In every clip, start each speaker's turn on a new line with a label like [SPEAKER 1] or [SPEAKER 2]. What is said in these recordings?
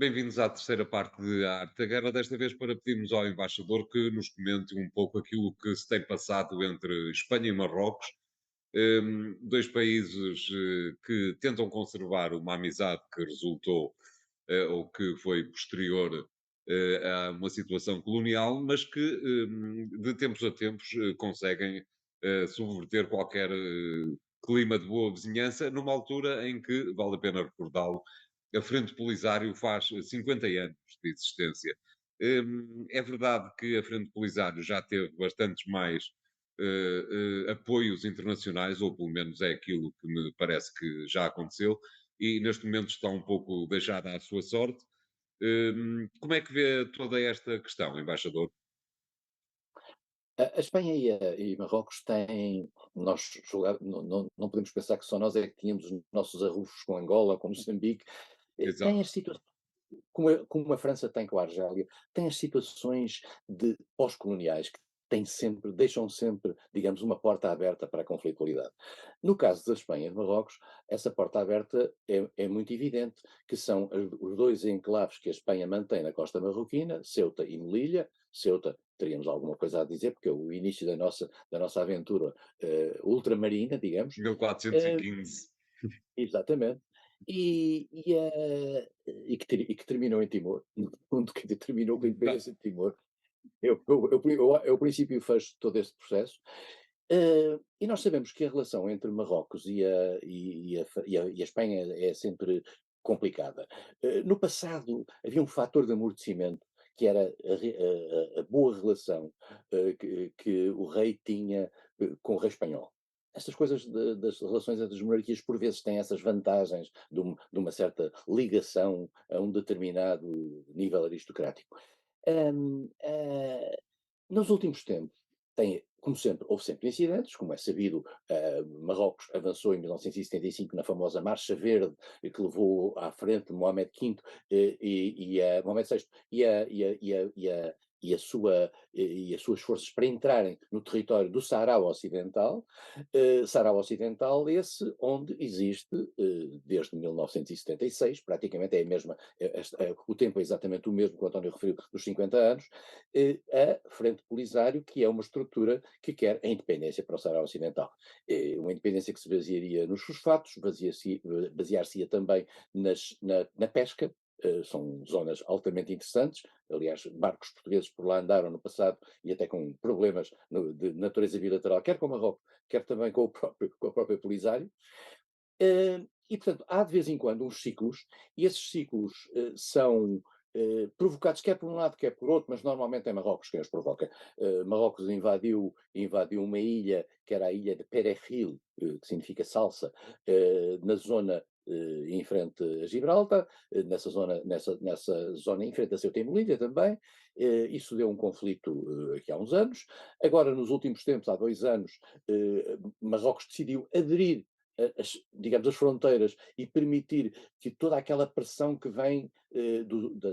[SPEAKER 1] Bem-vindos à terceira parte de A Arte da Guerra, desta vez para pedirmos ao embaixador que nos comente um pouco aquilo que se tem passado entre Espanha e Marrocos, dois países que tentam conservar uma amizade que resultou ou que foi posterior a uma situação colonial, mas que de tempos a tempos conseguem subverter qualquer clima de boa vizinhança, numa altura em que, vale a pena recordá-lo, a Frente Polisário faz 50 anos de existência. É verdade que a Frente Polisário já teve bastantes mais apoios internacionais, ou pelo menos é aquilo que me parece que já aconteceu, e neste momento está um pouco deixada à sua sorte. Como é que vê toda esta questão, embaixador?
[SPEAKER 2] A Espanha e Marrocos têm, nós não podemos pensar que só nós é que tínhamos os nossos arrufos com Angola, com Moçambique, têm
[SPEAKER 1] Exato.
[SPEAKER 2] as situações, como a França tem com a Argélia, tem as situações de pós-coloniais que deixam sempre, digamos, uma porta aberta para a conflitualidade. No caso da Espanha e de Marrocos, essa porta aberta é muito evidente, que são os dois enclaves que a Espanha mantém na costa marroquina, Ceuta e Melilla. Ceuta, teríamos alguma coisa a dizer, porque é o início da nossa aventura ultramarina, digamos. Eh,
[SPEAKER 1] 1415.
[SPEAKER 2] Exatamente. E que terminou em Timor, no fundo, que terminou com a independência de Timor. É o princípio e fecho de todo este processo. E nós sabemos que a relação entre Marrocos e a Espanha é sempre complicada. No passado havia um fator de amortecimento, que era a boa relação que o rei tinha com o rei espanhol. Estas coisas das relações entre as monarquias por vezes têm essas vantagens de uma certa ligação a um determinado nível aristocrático. Hum, ah, Nos últimos tempos, como sempre, houve sempre incidentes, como é sabido. Marrocos avançou em 1975 na famosa Marcha Verde, que levou à frente Mohamed V Mohamed VI e as suas forças para entrarem no território do Sahara Ocidental. Sahara Ocidental, esse onde existe, desde 1976, praticamente é a mesma, o tempo é exatamente o mesmo que o António referiu, dos 50 anos, a Frente Polisário, que é uma estrutura que quer a independência para o Saara Ocidental. Uma independência que se basearia nos fosfatos, basear-se-ia também na pesca. São zonas altamente interessantes. Aliás, barcos portugueses por lá andaram no passado e até com problemas de natureza bilateral, quer com o Marrocos, quer também com a própria Polisário. E, portanto, há de vez em quando uns ciclos, e esses ciclos são provocados quer por um lado, quer por outro, mas normalmente é Marrocos quem os provoca. Marrocos invadiu uma ilha, que era a ilha de Perejil, que significa salsa, na zona em frente a Gibraltar, nessa zona em frente a Ceuta e Melilla também. Isso deu um conflito aqui há uns anos. Agora, nos últimos tempos, há 2 anos, Marrocos decidiu aderir digamos, as fronteiras, e permitir que toda aquela pressão que vem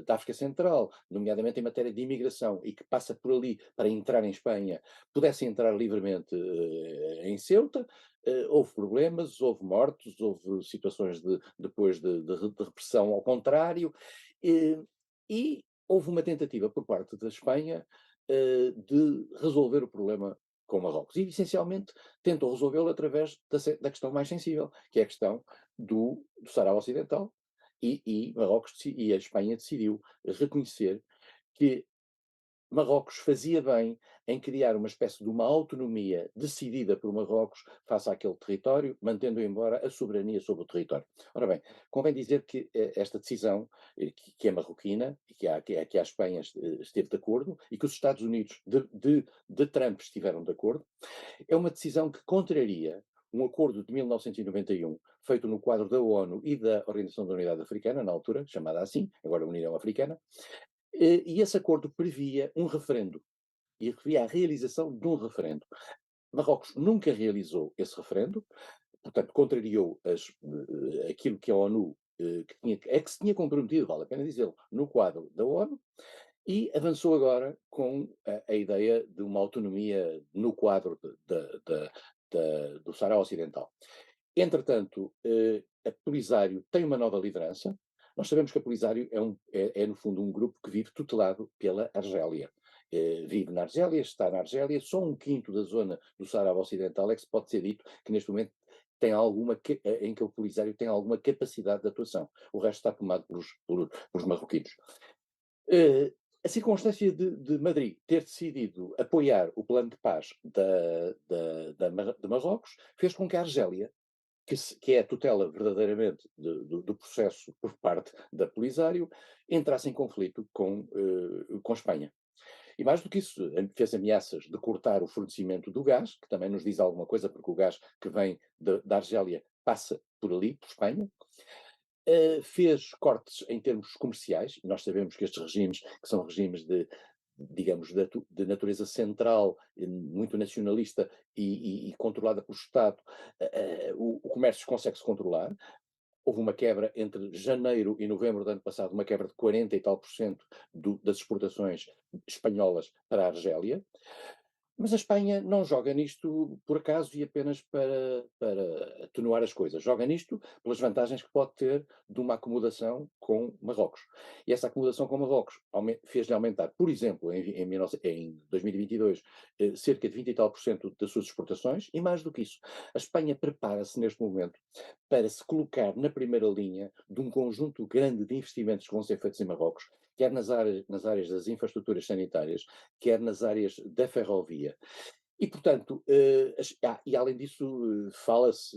[SPEAKER 2] da África Central, nomeadamente em matéria de imigração, e que passa por ali para entrar em Espanha, pudesse entrar livremente em Ceuta. Houve problemas, houve mortos, houve situações depois de repressão ao contrário. E houve uma tentativa por parte da Espanha de resolver o problema com Marrocos. E, essencialmente, tentou resolvê-lo através da questão mais sensível, que é a questão do Sahara Ocidental. E a Espanha decidiu reconhecer que Marrocos fazia bem em criar uma espécie de uma autonomia decidida por Marrocos face àquele território, mantendo embora a soberania sobre o território. Ora bem, convém dizer que esta decisão, que é marroquina, e que a Espanha esteve de acordo, e que os Estados Unidos de Trump estiveram de acordo, é uma decisão que contraria um acordo de 1991, feito no quadro da ONU e da Organização da Unidade Africana, na altura, chamada assim, agora União Africana. E esse acordo previa um referendo, e previa a realização de um referendo. Marrocos nunca realizou esse referendo, portanto, contrariou aquilo que a ONU que se tinha comprometido, vale a pena dizê-lo, no quadro da ONU, e avançou agora com a ideia de uma autonomia no quadro do Sahara Ocidental. Entretanto, a Polisário tem uma nova liderança. Nós sabemos que a Polisário no fundo, um grupo que vive tutelado pela Argélia. Vive na Argélia, está na Argélia, só um quinto da zona do Saara Ocidental é que se pode ser dito que neste momento em que o Polisário tem alguma capacidade de atuação. O resto está tomado pelos marroquinos. A circunstância de Madrid ter decidido apoiar o plano de paz de Marrocos fez com que a Argélia, que é a tutela verdadeiramente do processo por parte da Polisário, entrasse em conflito com Espanha. E mais do que isso, fez ameaças de cortar o fornecimento do gás, que também nos diz alguma coisa, porque o gás que vem da Argélia passa por ali, por Espanha. Fez cortes em termos comerciais, e nós sabemos que estes regimes, que são regimes digamos, de natureza central, muito nacionalista e controlada pelo Estado, o comércio consegue-se controlar. Houve uma quebra entre janeiro e novembro do ano passado, uma quebra de 40 e tal por cento das exportações espanholas para a Argélia. Mas a Espanha não joga nisto por acaso e apenas para atenuar as coisas. Joga nisto pelas vantagens que pode ter de uma acomodação com Marrocos. E essa acomodação com Marrocos fez-lhe aumentar, por exemplo, em 2022, cerca de 20 e tal por cento das suas exportações, e mais do que isso, a Espanha prepara-se neste momento para se colocar na primeira linha de um conjunto grande de investimentos que vão ser feitos em Marrocos, quer nas áreas das infraestruturas sanitárias, quer nas áreas da ferrovia. E, portanto, e além disso, fala-se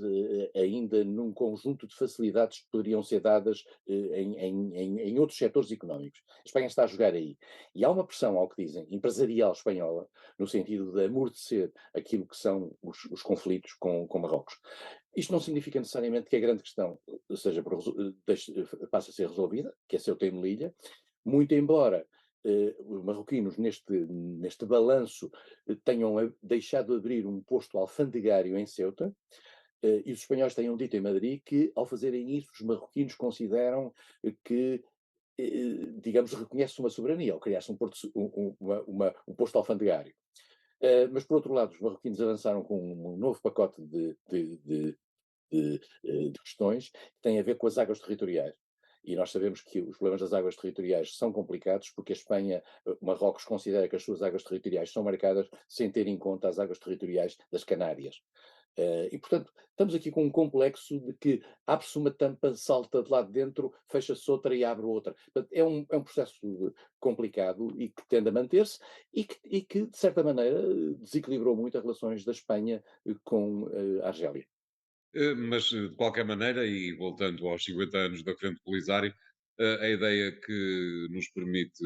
[SPEAKER 2] ainda num conjunto de facilidades que poderiam ser dadas em outros setores económicos. A Espanha está a jogar aí. E há uma pressão, ao que dizem, empresarial espanhola, no sentido de amortecer aquilo que são os conflitos com Marrocos. Isto não significa necessariamente que a grande questão seja passe a ser resolvida, que é seu teimo-lilha, muito embora os marroquinos neste balanço tenham deixado de abrir um posto alfandegário em Ceuta, e os espanhóis tenham dito em Madrid que, ao fazerem isso, os marroquinos consideram que, digamos, reconhece uma soberania, ao criar-se um posto alfandegário. Mas, por outro lado, os marroquinos avançaram com um novo pacote de questões que têm a ver com as águas territoriais. E nós sabemos que os problemas das águas territoriais são complicados porque a Espanha, Marrocos considera que as suas águas territoriais são marcadas sem ter em conta as águas territoriais das Canárias. E, portanto, estamos aqui com um complexo de que abre-se uma tampa, salta de lá de dentro, fecha-se outra e abre outra. Portanto, é um processo complicado e que tende a manter-se e que, de certa maneira, desequilibrou muito as relações da Espanha com a Argélia.
[SPEAKER 1] Mas, de qualquer maneira, e voltando aos 50 anos da Frente Polisário, a ideia que nos permite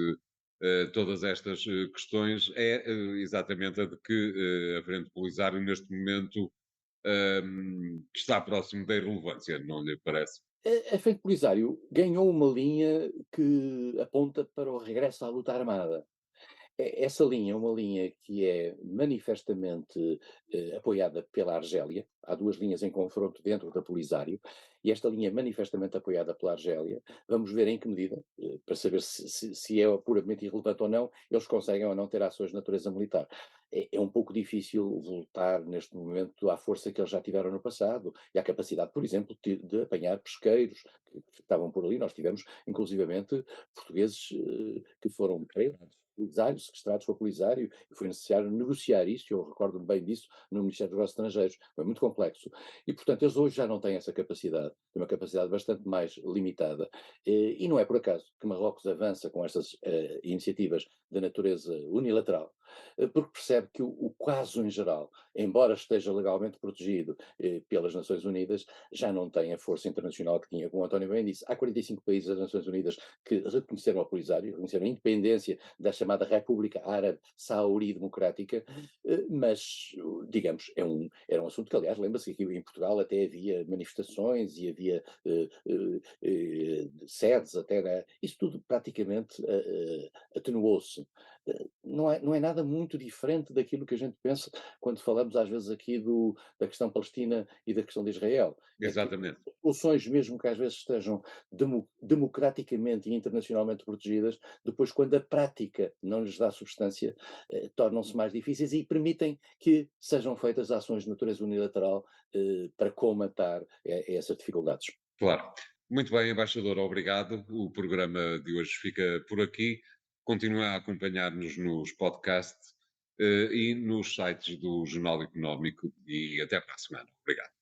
[SPEAKER 1] todas estas questões é exatamente a de que a Frente Polisário, neste momento, está próximo da irrelevância, não lhe parece?
[SPEAKER 2] A Frente Polisário ganhou uma linha que aponta para o regresso à luta armada. Essa linha é uma linha que é manifestamente apoiada pela Argélia. Há duas linhas em confronto dentro da Polisário, e esta linha é manifestamente apoiada pela Argélia. Vamos ver em que medida, para saber se é puramente irrelevante ou não, eles conseguem ou não ter ações de natureza militar. É um pouco difícil voltar neste momento à força que eles já tiveram no passado e à capacidade, por exemplo, de apanhar pesqueiros que estavam por ali. Nós tivemos, inclusivamente, portugueses que foram presos Polisário, sequestrados pelo Polisário, e foi necessário negociar isso, eu recordo-me bem disso, no Ministério dos Negócios Estrangeiros, foi muito complexo. E, portanto, eles hoje já não têm essa capacidade, têm uma capacidade bastante mais limitada, e não é por acaso que Marrocos avança com estas iniciativas de natureza unilateral, porque percebe que o caso em geral, embora esteja legalmente protegido pelas Nações Unidas, já não tem a força internacional que tinha, como o António bem disse. Há 45 países das Nações Unidas que reconheceram o Polisário, reconheceram a independência da chamada República Árabe Sauri Democrática, mas, digamos, era um assunto que, aliás, lembra-se que aqui em Portugal até havia manifestações e havia sedes até, né? Isso tudo praticamente atenuou-se. Não é nada muito diferente daquilo que a gente pensa quando falamos às vezes aqui da questão palestina e da questão de Israel. É que
[SPEAKER 1] Exatamente.
[SPEAKER 2] soluções, mesmo que às vezes estejam democraticamente e internacionalmente protegidas, depois quando a prática não lhes dá substância, tornam-se mais difíceis e permitem que sejam feitas ações de natureza unilateral para comatar essas dificuldades.
[SPEAKER 1] Claro. Muito bem, embaixador, obrigado. O programa de hoje fica por aqui. Continue a acompanhar-nos nos podcasts e nos sites do Jornal Económico e até para a semana. Obrigado.